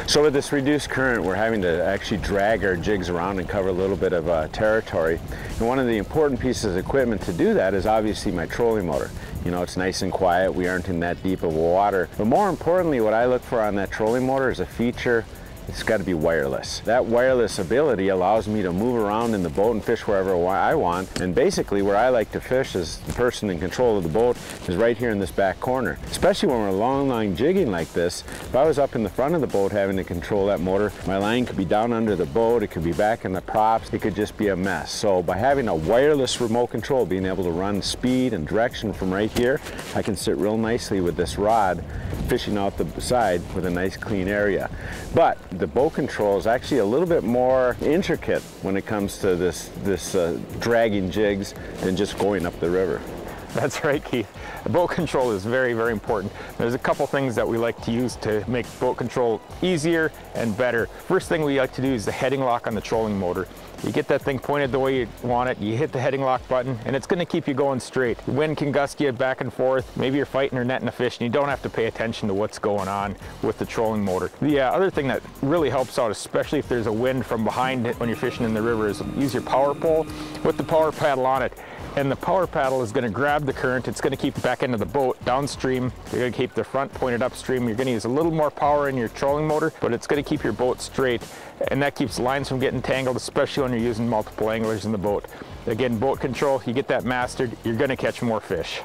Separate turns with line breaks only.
So with this reduced current, we're having to actually drag our jigs around and cover a little bit of territory. And one of the important pieces of equipment to do that is obviously my trolling motor. You know, it's nice and quiet, we aren't in that deep of water. But more importantly, what I look for on that trolling motor is a feature. It's got to be wireless. That wireless ability allows me to move around in the boat and fish wherever I want. And basically where I like to fish as the person in control of the boat is right here in this back corner. Especially when we're long line jigging like this, if I was up in the front of the boat having to control that motor, my line could be down under the boat, it could be back in the props, it could just be a mess. So by having a wireless remote control, being able to run speed and direction from right here, I can sit real nicely with this rod fishing out the side with a nice clean area. But the boat control is actually a little bit more intricate when it comes to this dragging jigs than just going up the river.
That's right, Keith. The boat control is very, very important. There's a couple things that we like to use to make boat control easier and better. First thing we like to do is the heading lock on the trolling motor. You get that thing pointed the way you want it, you hit the heading lock button, and it's going to keep you going straight. The wind can gust you back and forth. Maybe you're fighting or netting a fish, and you don't have to pay attention to what's going on with the trolling motor. The other thing that really helps out, especially if there's a wind from behind it when you're fishing in the river, is use your power pole with the power paddle on it. And the power paddle is going to grab the current, it's going to keep it back into the boat downstream. You're going to keep the front pointed upstream. You're going to use a little more power in your trolling motor, but it's going to keep your boat straight. And that keeps lines from getting tangled, especially when you're using multiple anglers in the boat. Again, boat control, you get that mastered, you're going to catch more fish.